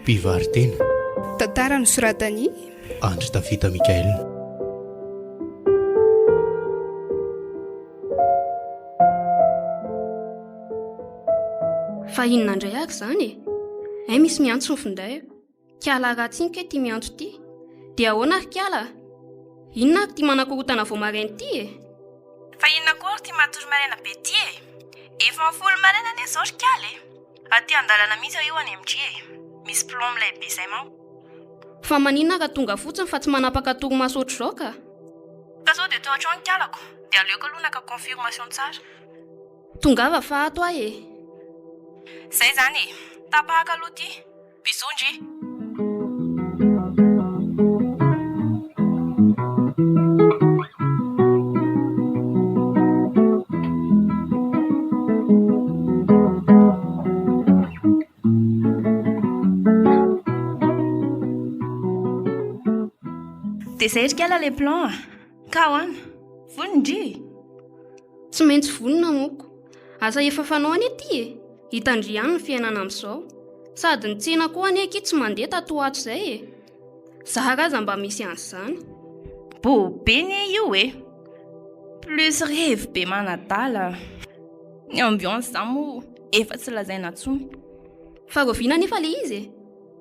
Mpivarotena. Tantara nosoratany Andry tavita Mikaelina. Fa inona indray ahako izany e? Misy miantso nyfinday. Kiala rahatsinika ty miantso ty. Dia ahoana ary kiala? Inona ary ty manakorotana vao maraina ty e? Fa inona koa ary ty matory maraina be ty e? Efa mifolo maraina ane zao ry kiala e. Aty andalana mihitsy io any MG e. Misy plomb lehibe izay mao. Fa maninona ka tonga fotsiny fa tsy manapaka torimaso ohatr' izao ka? Ka zao dia teo an-trano kialako. Dia aleoko aloha naka confirmation tsara. Tongava fa ato ahy e. Zay zany e. Tapahaka aloha ty. Bisondry. Dia zay ry kiala le plan. Ka hoana. Vonindry. Tsy maintsy vonina moko. Asa efa fanao ane ty e. Hitandry ihany ny fiainana amin'izao. Sady ny tsena koa ane aky tsy mandeha tato ato izay e. Zaharaza mba misy an'izany. Be ne io e. Plus rêve be manadala. Ny ambiance zany moa efa tsy lazaina tsony. Fa roviana nefa le izy e.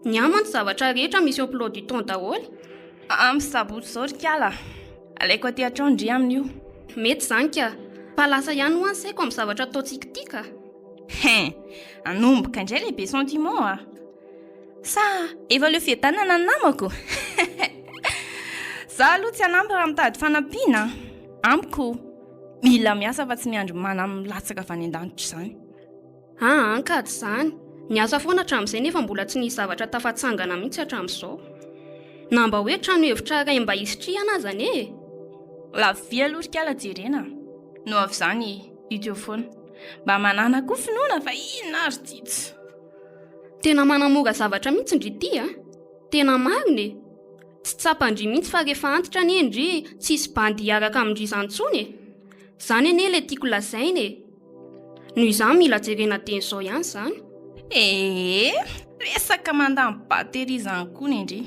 Ny amantsy zavatra rehetra misy emploi du temps daholo. Amin'ny sabotsy zao ry kiala. Alaiko aty an-trano amin'io. Mety zany ka. Palasa ihany ho ansaiko amin'ny zavatra ataontsika ty ka. Anomboka indray lehibe sentiment a. Sa efa leo fiadanana ny namako. Za aloha tsy anampy raha mitady fanampiana. Amiko mila miasa fa tsy miandry mana milatsaka avy any an-danitra izany. Ankady izany. Ny asa foana hatramin'izay nefa mbola tsy nisy zavatra tafatsangana mihitsy hatramin'izao. Na mba hoe trano hevitra iray mba hisitrihana azany e. Lavia aloha ry kiala jerena. No avy izany ito foana. Mba manana koa finoana fa inona ary titsy. Tena manamora zavatra mihitsy ndry ty a. Tena marina e. Tsy tsapandry mihitsy fa rehefa antitra ny endry tsisy bandy hiaraka amindry izany intsony e. Zany anie le tiako lazaina e. Noho izany mila jerena teny izao ihany izany. Resaka mandamy batterie izany koa ny endry.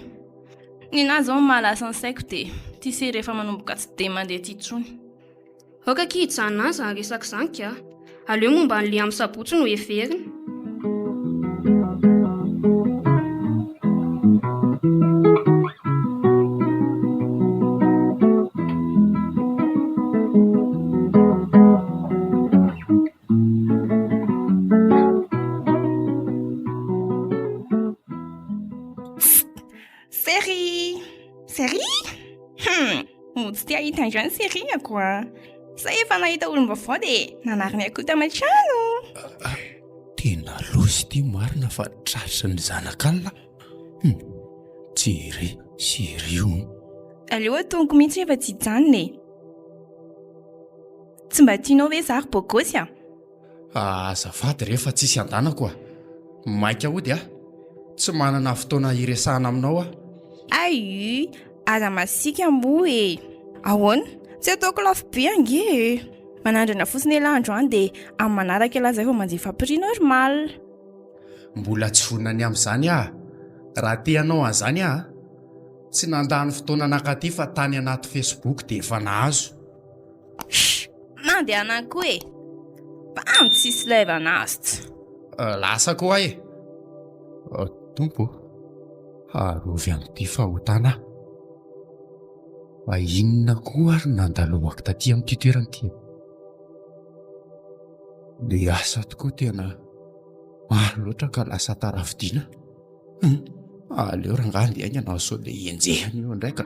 Nina zao malasa ny saiko dia ty se rehefa manomboka tsy dia mandeha ty intsony. Oka kihijanona azy izany resaka izany ka. Aleo momba an'le amin'ny sabotsy no heverina. Tsy tia hita androany seria koa. Sa efa nahita olom-baovao dia nanariny akoho taman-trano. Tena lozy ty marina fa tratra ny zanak'alina. Jere serio. Aleo atongo mihitsy efa tsy hijanona e. Tsy mba tianao hoe zary bogosy a? Azafady rehefa tsisy andanako a. Maika hody a. Tsy manana fotoana iresahana aminao a. Ay, aza masika moa e. Ahoana? Tsy ataoko lafo be ange e. Manandrana fotsiny ela androany dia amin'ny manaraka ela zay vao manjifa prix normal. Mbola tsy vonany amin'izany a. Raha teanao an'izany a. Tsy nandany fotoana anakaty fa tany anaty Facebook dia efa nahazo. Mandeha anako e. Pam tsisy live anazy. Lasa koa e. Tompo. Harovy amin'ity fahotana. Fa inona koa ary nandalohako taty amin'ity toerana ity. Le asa tokoa tena maro loatra ka lasa tarafidiana. Aleo rangaha le aina anao sao dia enjehana io indraika.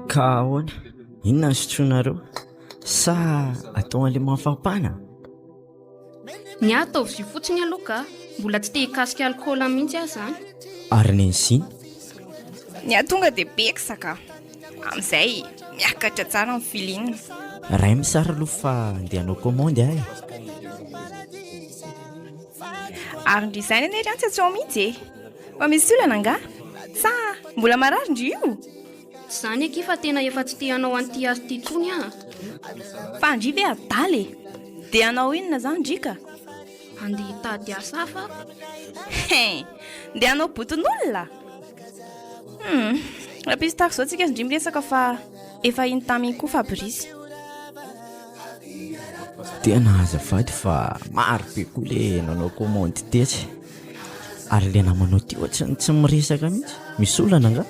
Ka ahoana? Inona ny sotroinareo? Sa atao an'ilay mafampana? Ny ataovy fotsiny aloha ka. Mbola tsy te hikasika alcool mihitsy aho izany. Ary ny ensiny? ny atonga dia bekisaka amin'izay miakatra tsara amin'ny filinina. Ray misara aloha fa andehanao komandy ahy. Arendrina izany anie ry antsy atsoa mihitsy e. Fa misy olana nga sa mbola mararindry io? Izany aky fa tena efa tsy teanao an'ity azy ity tsony ah. Fa andry ve abdala e? Dia anao inona zany ndrika? Andeha hitady asa hafa. Dia anao boton'olona? Rahapisy tahaka izao tsika indry miresaka fa efa iny taminy koa Fabrice. Tena azafady fa maro be koa le nanao komandy tetsy. Ary le namanao ty ohatrany tsy miresaka mihitsy. Misy olana nga?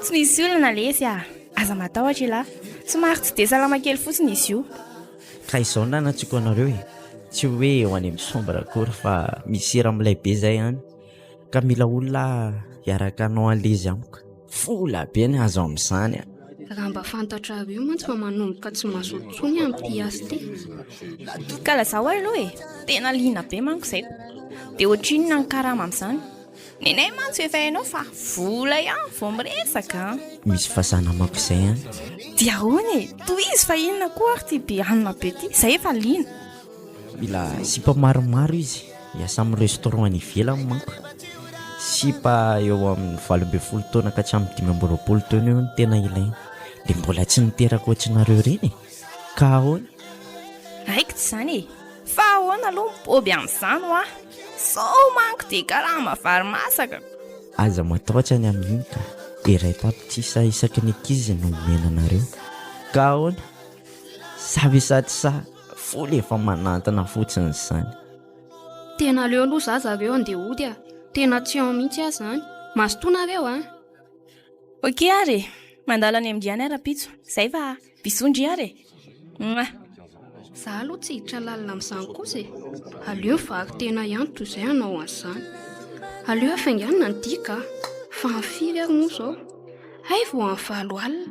Tsy misy olana lesy ah. Aza matahotra ilahy. Somary tsy dia salama kely fotsiny izy io. Ka izao na natsiko anareo e. Tsy hoe ho any amin'ny sombra akory fa misy hira amin'ilay be zay hany. Ka mila olona hiaraka anao alezy amiko. Vola be ny azo amin'izany a. Raha mba fantatrareo mantsy fa manomboka tsy mazoto tsony amin'ity azy ity. Ka lazao aloha e. Tena liana be manko izay. Dia ohatrinona ny karama amin'izany. Nenay mantsy efa hainao fa vola ihany vao miresaka. Misy fasana mako izay hany. Dia ahoana e. Toy izy fa inona koa ary ty be hanina be ty. Izay efa liana. Mila sipa maromaro izy. Hiasa amin'ny restaurant any ivelany manko. Sipa eo amin'ny 12 taona ka hatramin'ny 15 taona eo no tena ilaina. Dia mbola tsy niterako ohatrinareo reny e. Ka ahoana? Raiko tsy izany e. Fa ahoana aloha mipoby amin'izany ho ah. Sao manko dia karama vary masaka. Aza matahotra ny amin'iny ka iray tapitisa isaky ny ankizy no omena anareo. Ka ahoana? Savy sa vola efa manantana fotsiny izany. Tena leo aloha za zareo andeha hody ah. Tena tsy ao mihitsy azy izany. Mazotoanareo ah. Ok ary. Mandalo any amin'indry ary ampitso. Izay fa bisondry ary e. Za aloha tsy hiditra lalina amin'izany kosa e. Aleo vary tena ihany toy izay anao an'izany. Aleo afainganina ny dika fa ny firy ary moa izao. Hay vao amin'ny 7 alina.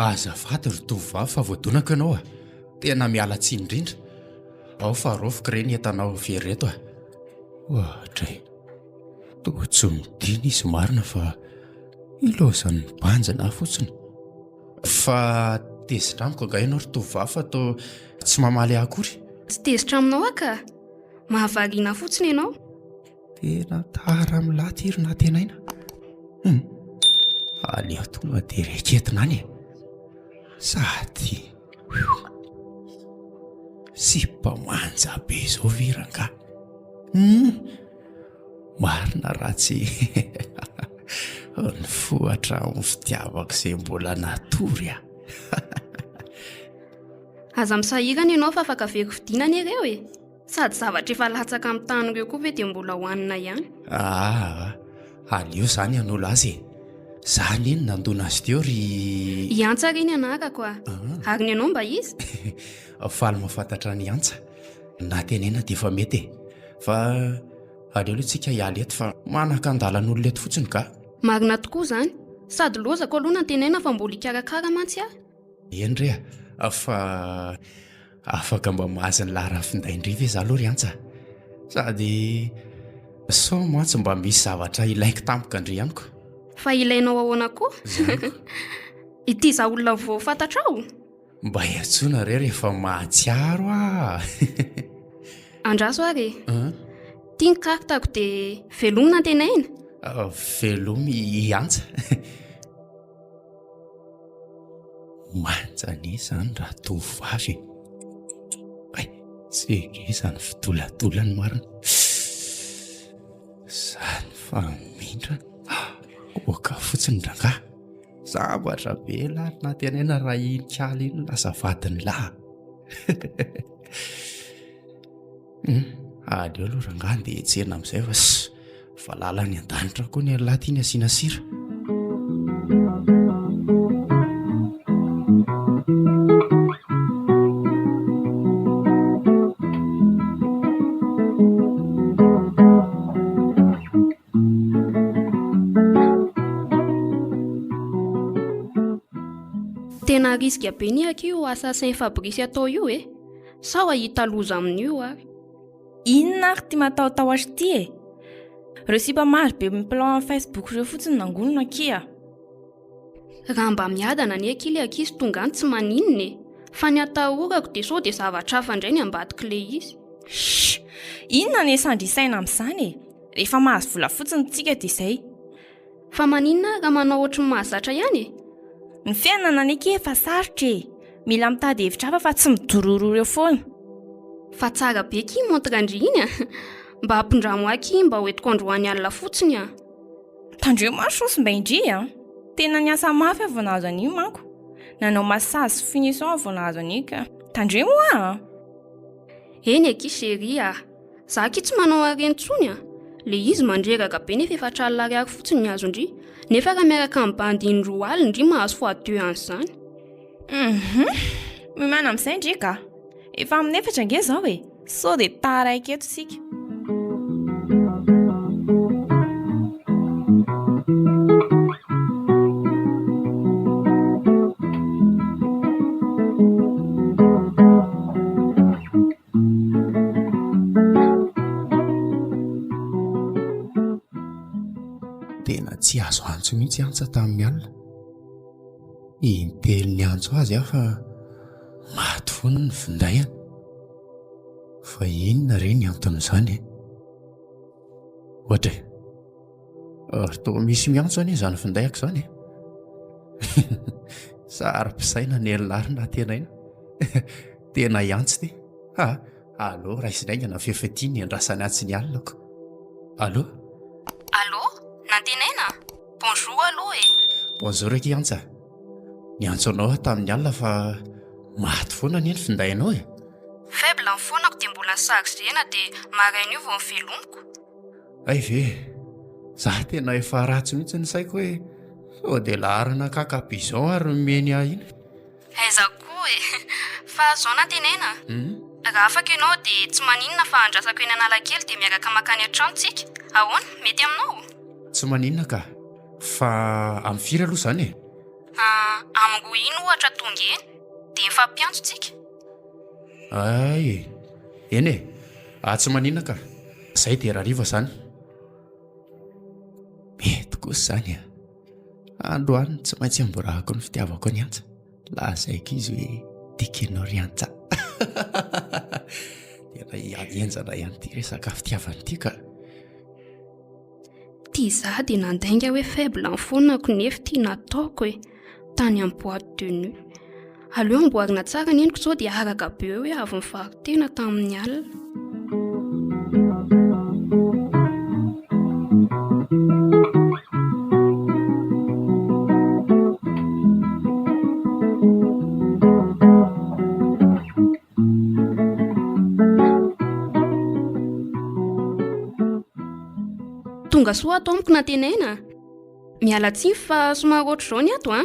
Azafady ry tovovavy fa voadonako ianao a. Tena miala tsiny indrindra. Ao fa rofiko ireny entanao vereto a. Ohatra e. Toa tsy midina izy marina fa ilozany banjana fotsiny. Fa tezitra amiko nga ianao ry tovovavy fa toa tsy mamaly akory. Tsy tezitra aminao aka. Mahavariana fotsiny ianao. Tena tara milaty iry na tenaina. Aleo tonga dia reketina any e. Sady sipa manja be izao viranga. Marina ratsy ny fohatra amin'ny fitiavako izay mbola natory a. Aza misahirana ianao fa afaka very vidinana ireo e. Sady zavatra efa latsaka amin'ny tany ireo koa ve dia mbola hohanina ihany. Aleo izany an'olo azy e. Zany iny nandona azy teo ry Iantsa reny anarako a. Ary ny anao mba izy? faly mahafantatra ny antsa. Na tenena dia efa mety e. Fa aleo aloha tsika hialy eto fa manakan-dalan'olona eto fotsiny ka. Marina tokoa izany. Sady lozako aloha na tenena fa mbola hikarakara mantsy ah. Eny re fa afaka mba mahazo ny laharafindaindry ve za aloha ry antsa. Sady sao mantsy mba misy zavatra ilaiko tampoka andry ihanyko. Fa ilainao ahoana koa? Ity za olona vao fantatrao? Mba hiantsoana re rehefa mahatsiaro a. Andraso ary. Tia ny karitako dia velomina tenaina. Velomy iantsa. Manjany izany raha tovavy. Tsy izany fitolatolany marina. Izany famindrana. Oka fotsiny dranga. Zavatra be lahy na tenena raha inikaly iny lasa vadiny lahy. Aleo aloha ranga andeha hetsena amin'izay fa lalany an-danitra koa ny lahy tiany asiana sira. Tena risika be niaka io asa saint Fabrice atao io sao ahita loza amin'io ary. Inona ary ty mataotao azy ty Reo sipa maro be mipilao amin'ny Facebook reo fotsiny nangonona kia. Raha mba miadana ny akily ankizy tonga any tsy maninona fa ny atahorako dia sao dia zavatra hafa indray ny ambadiky le izy. Inona ny sandrisaina amin'izany rehefa mahazo vola fotsiny tsika dia izay. Fa maninona raha manao ohatry ny mahazatra ihany Ny fiainana ny aky efa sarotra mila mitady hevitra hafa fa tsy midororo reo foana. Fa tsara be ky montre Andry iny mba ampidramo aky mba hoentiko androany alina fotsiny Tandreo masosy mba indry tena niasa mafy avy nahazo an'io manko. Nanao massage sy finition avy nahazo an'io ka. Tandreo moa Eny aky chérie za aky tsy manao areny tsony le izy mandreraka be nefa efatra alina ariary fotsiny azo indry nefa raha miaraka amin'ny bandy indroa alina indry mahazo fois 2 an'izany. Mimana amin'izay indry ka. Efa amin'ny efatra nge zao sao dia taraiky eto sika. Tena tsy azo antso mihitsy antsa tamin'ny alina. Intelo ny antso azy fa maty foana ny findainy. Fa inona re ny anton'izany ohatra to misy miantso anie izany findayako izany sary-pisaina ny elinarina tena ina tena iantso ty allo raha isinaingana fefety ny andrasany atsy ny alinako. Allo nantenaina bonjour allo bonjour eky antsa ny antso anao tamin'ny alina fa maty foana ny eny findainao faible ny fonako dia mbola sargena dia maraina io vao mivelomiko. Ay ve za tena efa ratsy mihitsy ny saiko sao dia laharana kakabizon ary meny iny aiza koa fa zao nantenaina raha afaka ianao dia tsy maninona fa andrasako eny Analakely dia miaraka makany an-trano tsika. Ahoana mety aminao? Tsy maninona ka fa amin'ny firy aloha izany amin'ny roa iny ohatra tonga eny dia mifampiantso tsika. ay eny tsy maninona ka izay dia rariva izany mety kosa izany androany tsy maintsy amborahako ny fitiavako ny antsa lazaiko izy hoe tikinao ry antsa tena hienjana ihany ty resaka fitiavany ty ka. Ty za dia nandainga hoe faible ny fonako nefa ty nataoko tany amin'ny boîte de nuit. Aleo amboarina tsara ny endriko sao dia araka be hoe avy nivarotena tamin'ny alina. Tonga soa atao amiko nantenaina miala tsiny fa somary ohatr'izao ny ato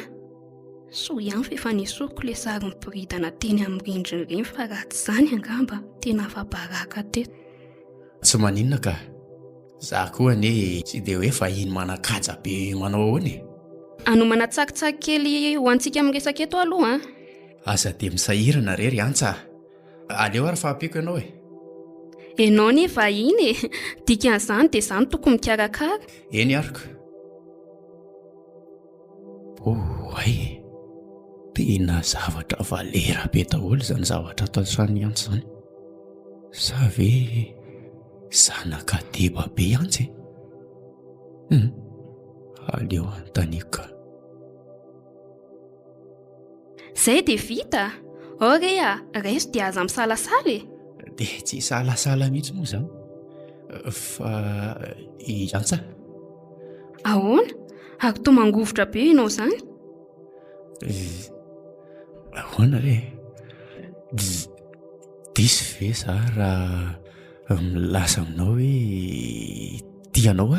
so ihany fa efa nisoko le sary miboridana teny amin'ny rindriny ireny fa raha tsy izany angamba tena afa-baraka teto. Tsy maninona ka za koa anie tsy dia hoe fa iny manakaja be manao ahoana anomana tsakitsaky kely ho antsika amin'ny resaka eto aloha aza dia misahirana rery antsa aleo ary fa ampiko ianao enao nefa iny dikan'izany dia izany toko mikarakara. Eny ariko ay tena zavatra valera be daholo izany zavatra ataosany antsa izany sa ve zanakadeba be antsy aleo antaniko izay dia vita rea reso dia aza misalasala dia tsy salasala mihitsy moa izany fa iantsa ahoana ary toa mangovotra be ianao izany ahoana re disy ve za raha milasa aminao hoe tianao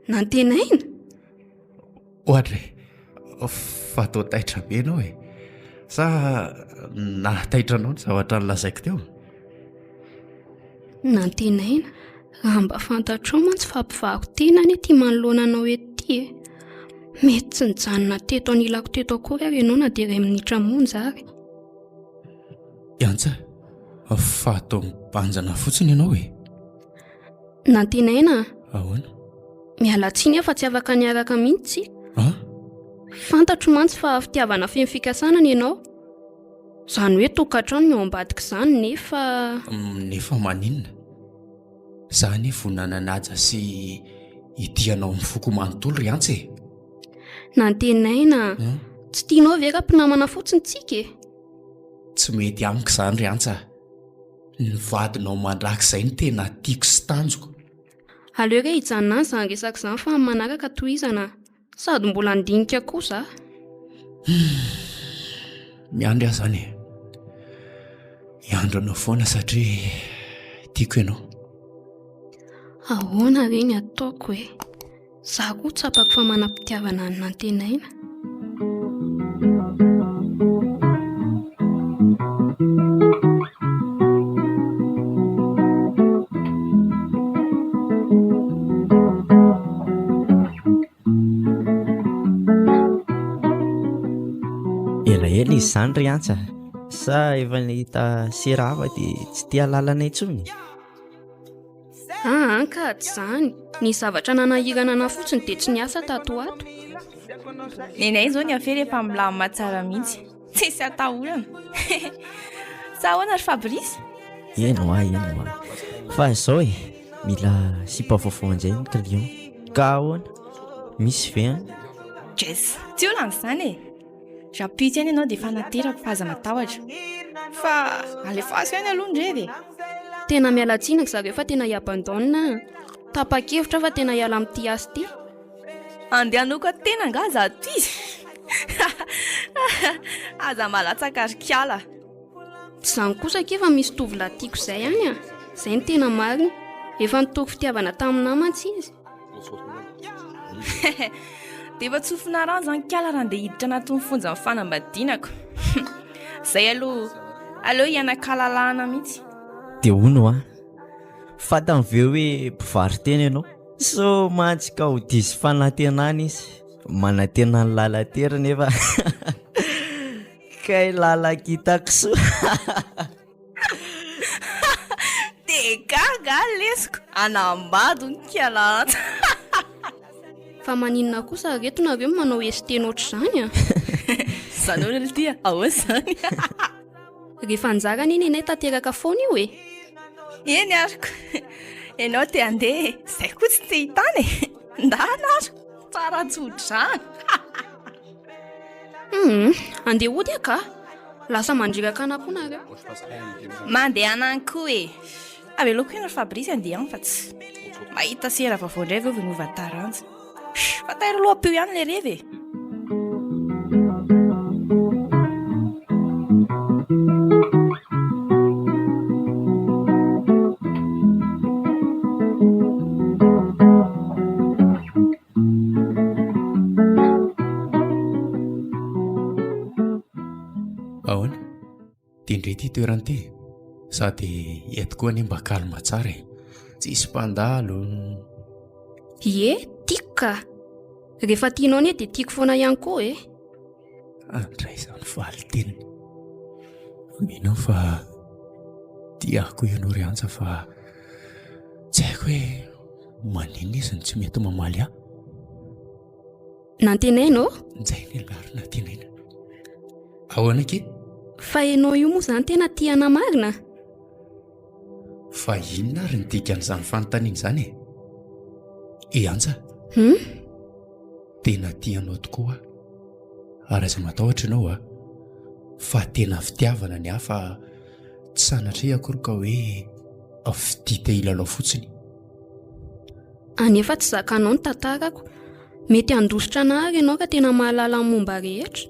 nantenaina ohatra fa tao taitra be ianao sa nahataitranao ny zavatra nylazaiko teo nantenaina raha mba fantatrao mantsy fa mpivarotena ny ety manoloana anao ety Mety tsy nijanona teto anilako teto akory ary ianao na dia iray minitra monja ary. Iantsa, fa atao mibanjana fotsiny ianao e. Nantenaina, Ahoana? miala tsiny aho fa tsy afaka niaraka mihitsy. Fantatro mantsy fa fitiavana feno fikasanana ianao. Izany hoe tokantrano ny ao ambadika izany Nefa maninona? Izaho nefa nananaja sy itianao mifoko manontolo ry Antsa e. Nantenaina, tsy tianao ve raha-mpinamana fotsiny tsika e? Tsy mety amiko izany ry Antsa. Ny vadinao mandrakizay ny tena tiako sy tanjoko. Aleo re hijanona any izany resaka izany fa amin'ny manaraka tohizana, sady mbola andinika kosa. Miandry aho izany e. Hiandro anao foana satria tiako ianao. Ahoana re ny ataoko e? Izaho koa tsapako fa manam-pitiavana ny Nantenaina. Elaela izy izany ry Antsa, sa efa nahita serava dia tsy tia lalana intsony? Ka tsy izany, ny zavatra nanahirana ana fotsiny dia tsy niasa tato ato. Nenay izao ny afery efa milamina tsara mihitsy, tsy isy atahorana. Sa ahoana ry Fabrice? Eno a. Fa izao e, mila sipa vaovao an'izay ny client. Ka ahoana? Misy ve a? Jes, tsy olana izany e. Rapito ihany ianao dia efa naterako fa aza matahotra. Fa alefaso ihany aloha ndredy. Tena miala tsinaka zareo fa tena hiabandona. Tapa-kevitra fa tena hiala amin'ity asy ity. Andehanoko tena nga za ty. Aza malatsaka ary kiala. Izany kosa kefa misy tovolahy tiako izay ihany a. Izay ny tena marina. Efa nitoko fitiavana tamin'ny mantsy izy. Dia efa tsofina rano izany kiala raha andeha hiditra anatin'ny fonja amin'ny fanambadinako. Izay aleo hianakalalahana mihitsy. Dia hono a, fantany ve hoe mpivarotena ianao? So mantsika ho diso fanantenana izy, manantena ny lalatery nefa kay lalakitako so. Dia gaga lesiko, anambado ny kiala. Fa maninona kosa reto nareo manao estena ohatr'izany a? Izany hoe tia, ahoana izany? Rehefa anjara iny inay tanteraka foana io e. Eny ariko, ianao te handeha, izay koa tsy te hitany e. Ndana ariko, tsara tsodrany. Andeha hody aka? Lasa mandriraka ana koa nareo. Mandeha anany koa e. Avy loako ianao Fabrice andeha any fa tsy mahita sera vaovao indray veo venova taranja. Fa tairo loha peo ihany le revy e. Ahoana? Tindray ity toerana ty. Sady eto koa ny mba kalma tsara e. Tsisy mpandalo. Ie, tiako ka. Rehefa tianao anie dia tiako foana ihany koa e. Andray izany faly teniny. Minao fa tiako ianao ry Antsa fa tsy haiko hoe maninona izy ny tsy mety mamaly ahy. Nantenaina? Nizay ny larina tenaina. Ahoana ke? Fa ianao io moa izany tena tiana marina. Fa inona ary ny dikan'izany fanontaniana izany e? Antsa, tena tianao tokoa ary aza matahotra ianao a. Fa tena fitiavana ny hafa tsy sanatria akory ka hoe fidita ilalao fotsiny. Anefa tsy zakanao ny tantarako. Mety handositra anahary ianao ka tena mahalala ny momba rehetra.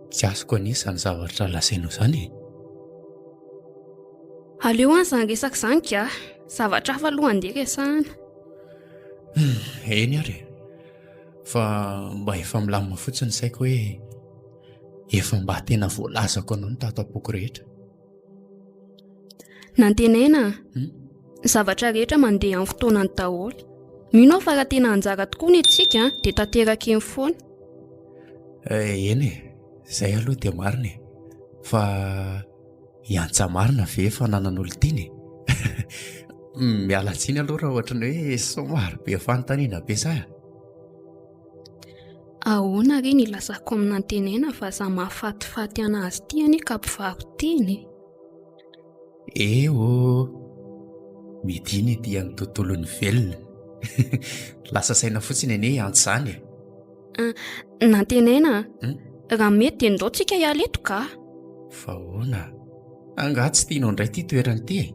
Tsy azoko anisy izany zavatra lasainao izany e. Aleo any izany resaka izany ka. Zavatra hafa aloha andeha resahana. Eny ary. Fa mba efa milamina fotsiny saiko hoe efa mba tena voalazako anao ny tato-poko rehetra. Nantenaina, zavatra rehetra mandeha amin'ny fotoanany daholo. mino aho fa raha tena anjara tokoa ny antsika dia tanteraka eny foana. Eny izay aloha dia marina fa hiantsa marina ve fa nanan'olo tiany. Miala tsiny aloha raha ohatra ny hoe somary be fanontaniana be zaho. Ahoana re ny lasako amin'ny antenena fa za mahafatifaty anazy tiany ka mpivaroteny. Eo midiny ity amin'ny tontolony velona. Lasa saina fotsiny anie antsa zany. Nantenena raha mety dia ndao tsika hiala eto ka. Fa hoana anga tsy tianao indray ity toerana ity.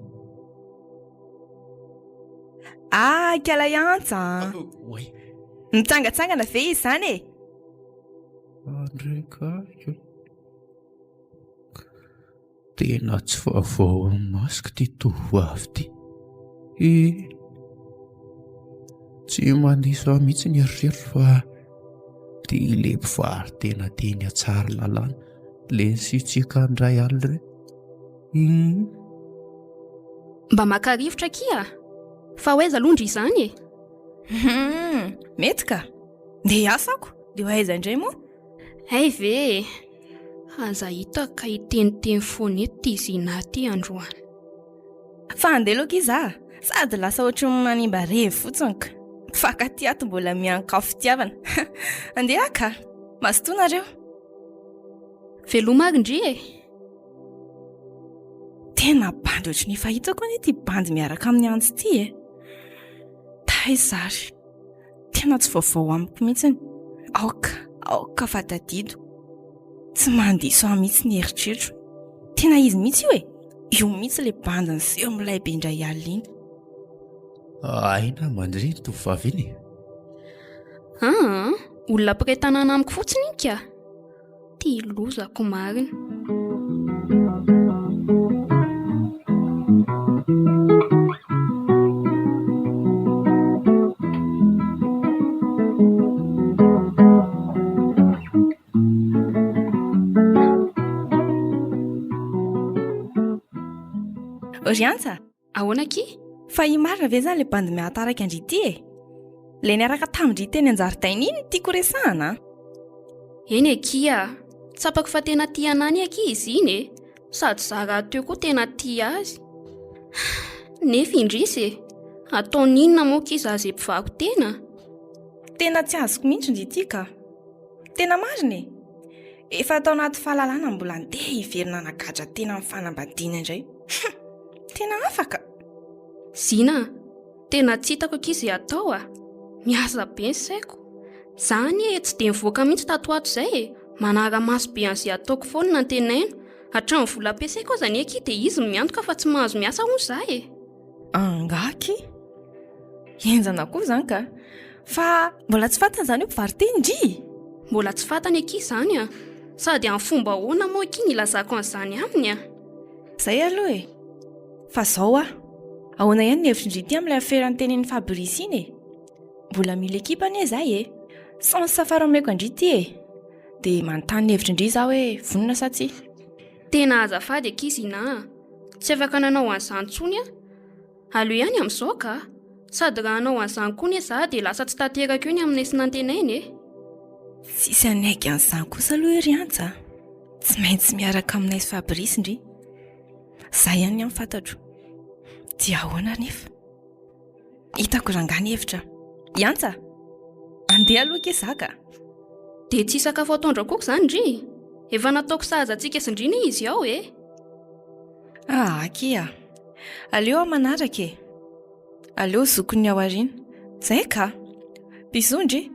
Kala iantsa. Mitsangatsangana ve izy zany e? Andry ka tena tsy vaovao masika ty tovovavy ty. Tsy mandiso aho mihitsy ny eritreritro fa ty le mpivarotena teny atsara lalàna le sitsika andray alina re. Mba maka rivotra kia fa hoaiza londra izany e. Mety ka dia asako dia hoaiza indray moa. Hay ve aza hitaka hiteniteny foana eto ty zina ty androany. Fa andeha loka iza sady lasa ohatry ny manimba revy fotsiny ka. Mifakaty ato mbola mihankafo fitiavana. Andeha ka masotonareo. Veloma Andry e. Tena bandy ohatry ny fahitako anie ty bandy miaraka amin'ny antsy ty e. Taizary tena tsy vaovao amiko mihitsiny. Aoka fatadido tsy mandiso aho mihitsy ny eritreritro. Tena izy mihitsy io e. Io mihitsy le bandiny seho milay be indray alina iny. Aina mandry tovovavy iny. Olona mpiray tanàna amiko fotsiny iny ka. Ty lozako marina. Oriantsa, ahoana ki? fa imarina ve zany le bandy mihataraka Andry ity e? Le niaraka tamindry teny an-jaridaina iny tiako resahana. Eny kia, tsapako fa tena tia anany aki izy iny e. Sady zara teo koa tena tia azy. Nefa indrisy e, ataoninona moa kiza azy mpivarotena. Tena tsy azoko mihitsy Andry ity ka. Tena marina e. Efa atao anaty fahalalana mbola andeha hiverina nagadra tena amin'ny fanambadiana indray. Tena afaka. Zina, tena tsy hitako akizy atao a. Miasa be ny saiko. Zany e, tsy dia mivoaka mihitsy tato ato izay e. Manara-maso be an'izay ataoko foana nantenaina. Hatramin'ny vola ampiasaiko aza ny aky dia izy miantoka fa tsy mahazo miasa hono izaho e. Angaky? Enjana koa izany ka. Fa mbola tsy fantany izany hoe mpivaroteny Ndry? Mbola tsy fantany aky izany a. Sady amin'ny fomba ahoana moa aky nilazako an'izany aminy a. Zay aloha e. Fa zao ahoana ihany ny hevitry Ndry ity amin'ilay aferan'ny tenen'ny Fabrice iny e. Mbola mila ekipa anie izahay e. Sans safarameko Ndry ity e. Dia manontany ny hevitry Ndry izaho hoe vonona sa tsia. Tena azafady akizy na. Tsy afaka nanao an'izany tsony a. Aleo ihany amin'izao ka. Sady raha hanao an'izany koa ny za dia lasa tsy tanteraka io ny amin'ny esinantenaina e. Sisy anaiky an'izany kosa aloha ery antsa. Tsy maintsy miaraka aminay sy Fabrice Ndry. Zay ihany ny fantatro. Dia ahoana nefa? Hitako rangany hevitra. Iantsa, andeha aloha ke zaka. Dia tsy sakafo ataondra koa izany Ndry. Efa nataoko sahaza antsika sy Ndry izy ao e. Akia. Aleo manaraka e. Aleo zokony ao aoriana. Zay ka. Bisous Ndry.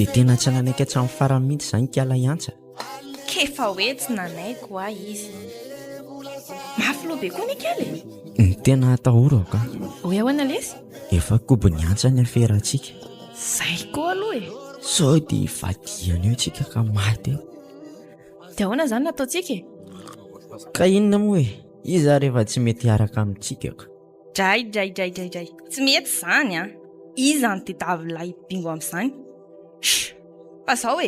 Dia tena tsy nanaiky hatramin'ny farany mihitsy izany kiala iantsa. Kefa hoe tsy nanaiko izy. Mafy loha be koa ny kely. Ny tena atahorako ka. Hoe ahoana lesy? Efa kobo ny antsa ny aferatsika. Zay koa aloha e. Sao dia vadiana eo tsika ka maty. Dia ahoana izany nataontsika e? Ka inona moa e? iza rehefa tsy mety hiaraka amintsika. Dray tsy mety zany a. Iza ny tedavy bingo amin'izany. Fa zao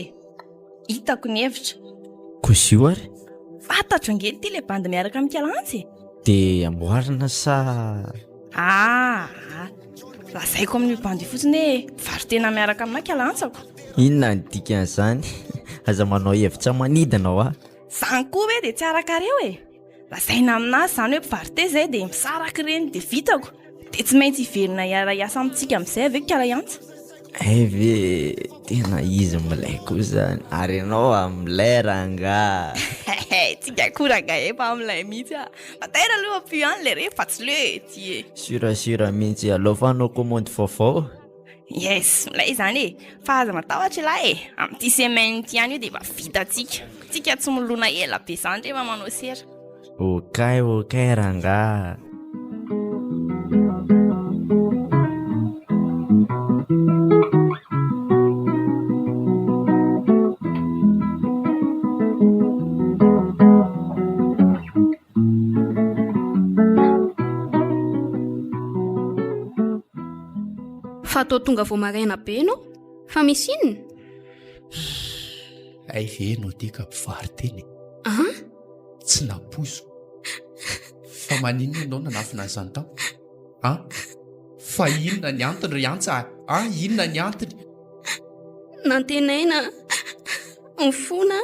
hitako ny hevitra. Kozy ary Fantatro angely ty le bandy miaraka amin'nkialantsy. dia amboarina sa Lazaiko amin'ny bandy fotsiny hoe mpivarotena miaraka amina kialantsako. inona ny dikan'izany? Aza manao hevitra manidina ao a. Zany koa hoe dia tsy arakareo lazaina aminazy zany hoe mpivarotena zay dia misaraka ireny dia vitako. Dia tsy maintsy hiverina hiara-iasa amintsika amin'izay avy kialantsa. Ve tena izy milay koa zany ary ianao amilay ranga. Tsika koranga efa amin'ilay mihitsy fa tena aloha pio any le rehefa tsy lety. Surasura mihitsy aloha fa hanao commande vaovao. Yes, milay zany fa aza matahotra lahy amin'ity semaine ity ihany io dia efa vitatsika. Tsika tsy milona ela be zany rehefa manao sera. Okay ranga. Fa atao tonga vao maraina be no fa misy inona? Ay ve no tika mpivarotena tsy naposo fa maninona ianao nanafina an'izany tao fa inona ny antony ry antsa inona ny antony? Nantenaina mifona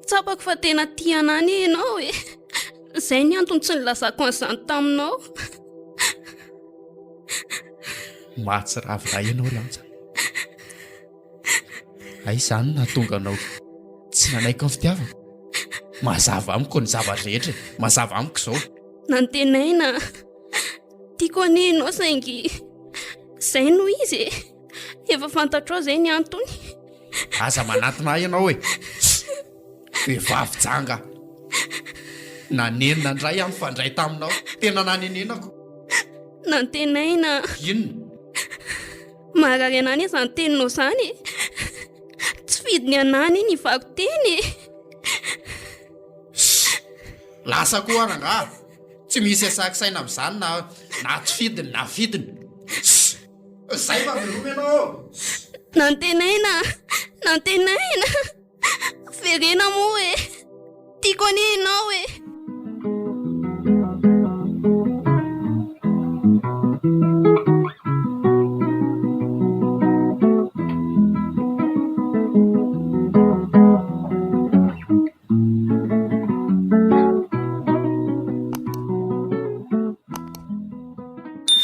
tsapako fa tena tianany ianao zay ny antony tsy nilazako an'izany taminao. Mahatsiravina ianao lantsa. Ay izany nahatonga anao tsy nanaiky ny fitiavana. Mazava amiko ny zava-rehetra, mazava amiko izao. Nantenaina tiako anenao saingy zay no izy efa fantatrao zay ny antony. Aza manatona ianao vehivavy janga. Nanenina ndray amin'ny fandray taminao. Tena nanenenako. Nantenaina Inona? marary anany izany teninao zany tsy fidiny anany ny vako teny. Lasa koa ranga. Tsy misy asaksaina amin'izany na tsy fidiny na fidiny. Zay fa miloma ianao. Nantenaina verena moa tiako anenao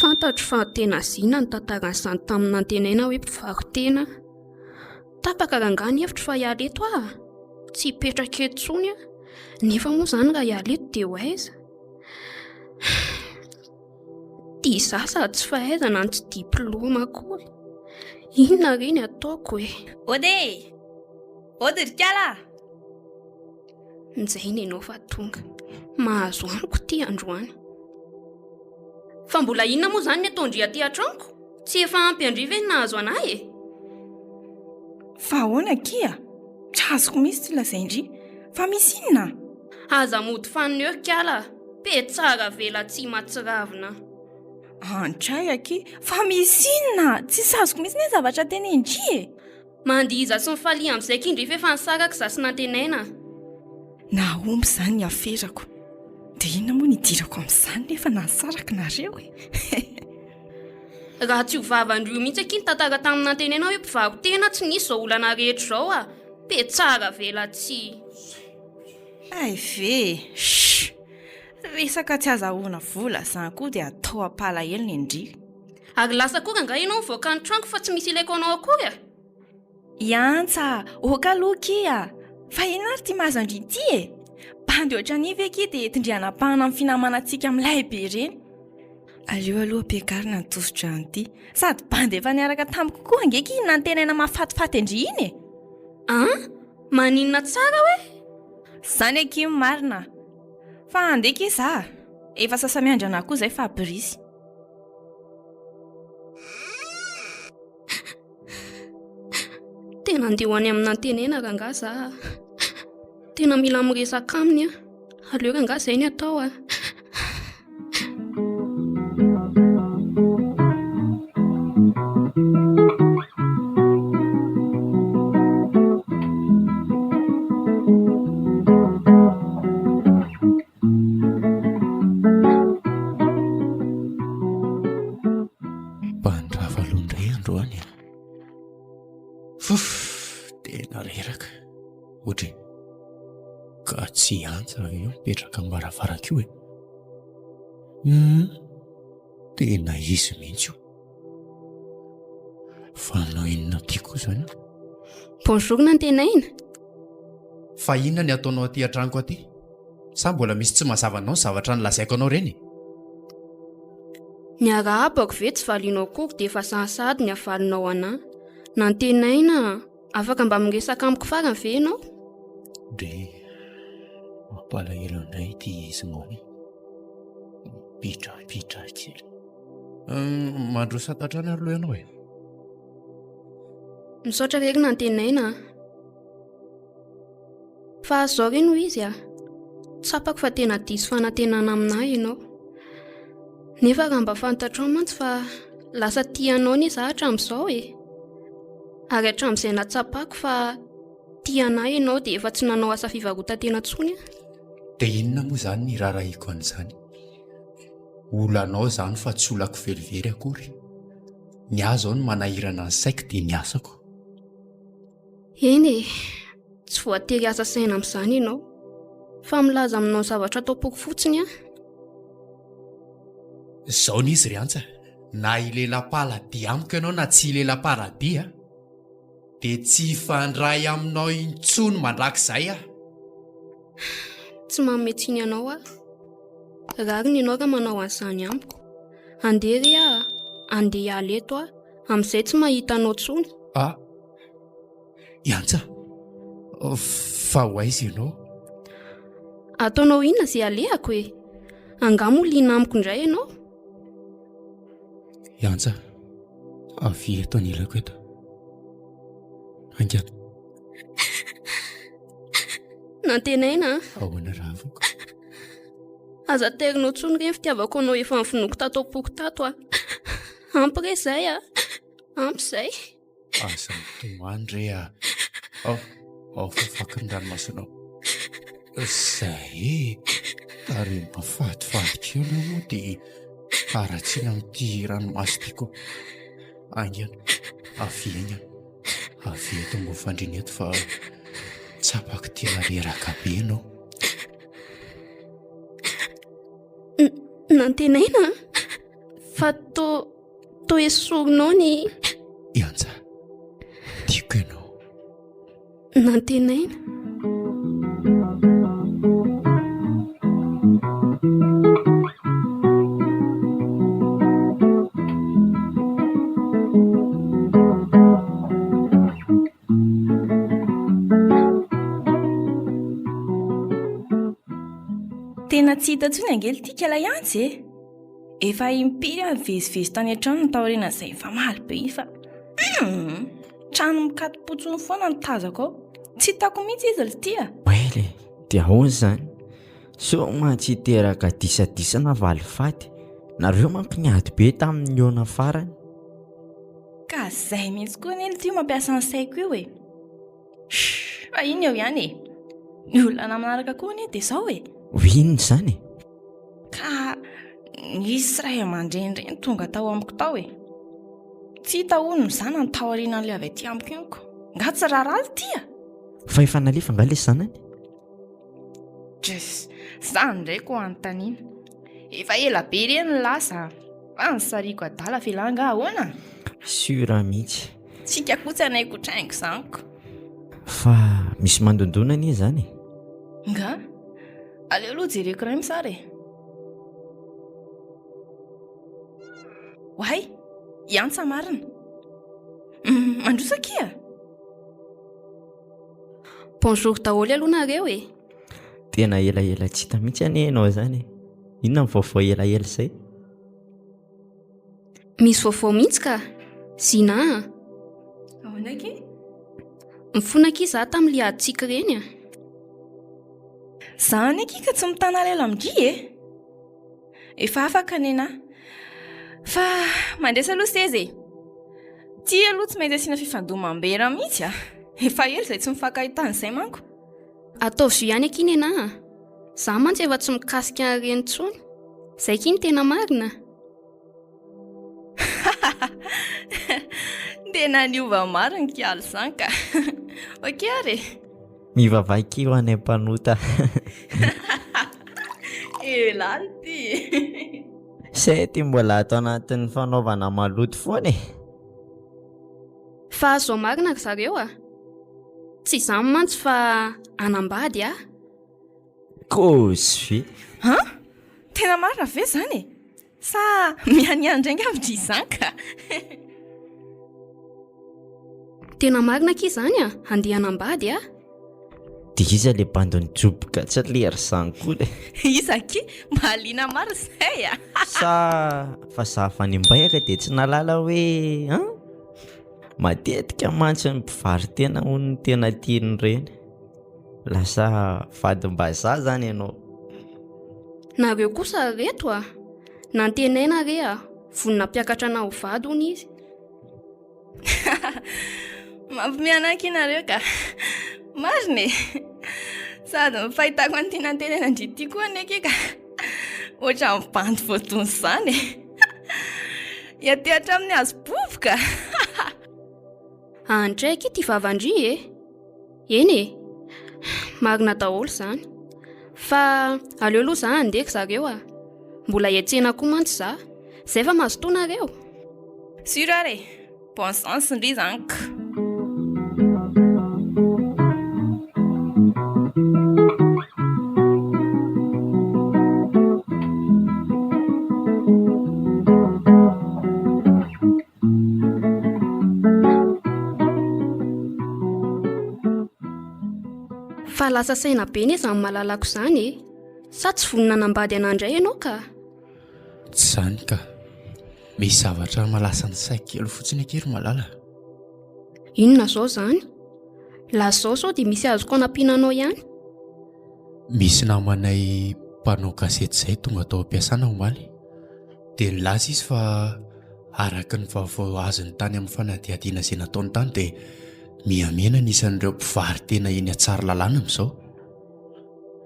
Fantatro fa tena zina ny tantaran'izany tamin'ny nantenaina hoe mpivarotena. Tapaka ranga ny hevitra fa hialeto tsy hipetraka eto intsony nefa moa zany raha hialeto dia ho aiza. Dia izaho sady tsy fahaizana ny tsy diplôma akory. Inona reny ataoko Ody rikala. Nizay ianao fa tonga mahazo amiko ty androany. Fa mbola inona moa zany ny ataondry aty an-tranoko? Tsy efa ampy Andry ve nahazo anahy Fa ahoana kia? Tsy azoko mihitsy tsy lazaindry. Fa misy inona? Aza mody faneo kiala. Be tsara vela tsy matsiravina. Andray aky, fa misy inona? Tsy azoko mihitsy ny zavatra teny Andry Mandiza sy mifalia amin'izay kindry fa nisaraka za sy nantenaina. Naomby zany ny aferako. Dia inona moa ny idirako amin'izany nefa nasaraka nareo Raha tsy ho vavandrio mihitsy aky ny tantara tamin'ny nantenaina hoe mpivarotena tsy nisy izao olana rehetra izao be tsara vela tsy. Ay ve, resaka tsy azahoana vola zany koa dia atao ampalahelo ny Andry. Ary lasa koa ranga ianao mivoaka ny tranoko fa tsy misy ilaiko anao akory Iantsa, oka aloha kia. Fa inona ary ty mahazandry ity bandy ohatra ny ve kia dia tindrianam-pahana amin'ny finamanantsika amin'ilay be ireny. Aleo aloha ampiakarina ny tosidra an'ity. Sady bandy efa niaraka tamiko koa angeky nantenaina mahafatifaty Andry iny Maninona tsara Zany aky marina. Fa andeky za. Efa sasamiandrana koa zay fa brisy. Tena andeha ho any amin'ny nantenaina ranga za. Tena mila miresaka aminy Aleo nga izay ny atao a. Ravaloindray androany tena reraka ohatra ka tsy antsa eo mipetraka mbaravarank'io tena izy mihitsy io fa anao inona tiako zany? Bonjour nantenaina. Fa inona ny ataonao aty an-tranoko aty? Sa mbola misy tsy mahazavanao ny zavatra nolazaiko anao reny? Ny arahabako ve tsy valianao kory dia efa sahasady ny avalinao anahy. Nantenaina, afaka mba miresaka amiko farany ve ianao? De mampalahelo indray ity izy ngony. Pitra kely. Mandrosa tatrany aloha ianao e? Misaotra rery nantenaina. Fa zao reny ho izy a. Tsapako fa tena diso fanantenana aminahy ianao. Nefa raha mba fantatrao mantsy fa lasa tianao ny za hatramin'izao e. Ary hatramin'izay natsapako fa tianahy ianao dia efa tsy nanao asa fivarotantena intsony. Dia inona moa zany ny rarahiko an'izany? Olanao zany fa tsy olako verivery akory. Ny azo ao no manahirana ny saiko dia ny asako. Eny e, tsy voatery asa saina amin'izany ianao. Fa milaza aminao ny zavatra ataopoko fotsiny a. Zao n'izy ry antsa, na ilela-paladia amiko ianao na tsy ilela-paradia dia tsy hifandray aminao intsony mandrakizay aho. Tsy mametsiny ianao a. Rariny ianao raha manao an'izany amiko. Andery a, andeha hiala eto a, amin'izay tsy mahita anao intsony. Iantsa, fa ho aiza ianao? Ataonao inona izay alehako e? Angamo liana amiko indray ianao? Iantsa, avy eto anilako eto. Angato. Nantenaina. Ahoana raha avoko? Aza terinao intsony reny fitiavako anao efa nifinoko tato-poko tato a. Ampy re izay a. Ampy izay. Asa mitomany re a. Fafaky ny ranomasonao. Izay ary mafatifaty kely moa dia aratsiana amin'ity ranomasy tiako. Angana, avy eto mbo fandrina eto fa tsapako tena reraka be ianao. Nantenaina fa to esorinao ny Iantsa, tiako ianao. Nantenaina. Tena tsy hita intsony angely tika la iantsy e. Efa impiry a mivezivezy tany an-trano ny taoriana izay efa maly be fa trano mikatopotsony foana ny tazako ao. Tsy hitako mihitsy izy le tia. Wely, dia ahoana izany? Soma tsy hiteraka disadisa na valifaty. Nareo mampiniady be tamin'ny ona farany. Ka izay mihitsy koa ny tia mampiasa ny saiko io e. Fa iny eo ihany e. Ny olona manaraka koa ny dia izao e. Inona izany? Ka nisy ray aman-dreny tonga tao amiko tao e. Tsy hita hono izany ny taoriana an'ilay avy aty amiko inoko. Nga tsy raraly tia. Fa efa nalefa nga ilay zanany? Izany indray ko anontaniana. Efa ela be reny lasa. Fa ny sariako adala felanga ahoana? Sura mihitsy. Tsika kotsy anaiko traingo izanyko. Fa misy mandondona anie izany? Nga? Aleo aloha jereko iray misara e. Wahai, iantsa marina. Mandrosa kia? Bonjour daholo aloha nareo e. Tena elaela tsy hita mihitsy anie ianao izany. Inona ny vaovao elaela izay? Misy vaovao mihitsy ka. Zina. Ahoana ke? Mifona kia za tamin'ilay aditsika reny a. Zany akika tsy mitana lela amindry e. Efa afaka nena. Fa mandresa aloha seza. Tia aloha tsy maintsy asiana fifandomam-bera mihitsy a. Efa elo izay tsy mifankahitana izay manko. Ataovy ihany akiny ana. Za mantsy efa tsy mikasika reny intsony. Izay kiny tena marina. Tena niova maro ny kialy zany ka. Ok are. Mivavaky ho anay mpanota. Elany ty. Say ty mbola ato anatin'ny fanaovana maloto foana e. Fa zao marina zareo a. Tsy izany mantsy fa anambady a. Kosy. Ha? Tena marina ve zany e? Sa mianiandrainga amindry izany ka? Tena marina ki zany a. Andeha anambady a. Diza le bandony joboka tsy lery zany koa le. Iza ki? Mahaliana maro izay a. Sa fa za fanimbayaka dia tsy nalala hoe matetika mantsy ny mpivarotena hono ny tena tiany reny. Lasa vadim-bazaha zany ianao. Nareo kosa reto a. Nantenaina re a. Vonina mpiakatra na ho vady hono izy. Mampimianaki nareo ka. Marina e. Sady mifahitako an'ity nantenana indry ity koa neky ka. Ohatra mibandy voatony izany e. Iatehatra amin'ny hazo bovoka. Andraiky ty vavandry e. Eny e. Marina daholo zany. Fa aleo aloha za andeko zareo a. Mbola hiatsena koa mantsy za. Zay fa mazotoanareo. Sura re. Bon sens ndry zany ka. Fa lasa saina be ne zany malalako zany e. Sa tsy vonina nambady anandray ianao ka? Tsy zany ka. Misy zavatra malasa ny saiko kely fotsiny akery malala. Inona zao zany? Lazao sao dia misy azoko anampiananao ihany? Misy namanay mpanao gazety izay tonga tao am-piasana omaly. Dia nilaza izy fa araka ny vaovao azony tany amin'ny fanadihadiana izay nataony tany dia mihamena nisan'ireo mpivarotena eny Tsaralalàna amin'izao.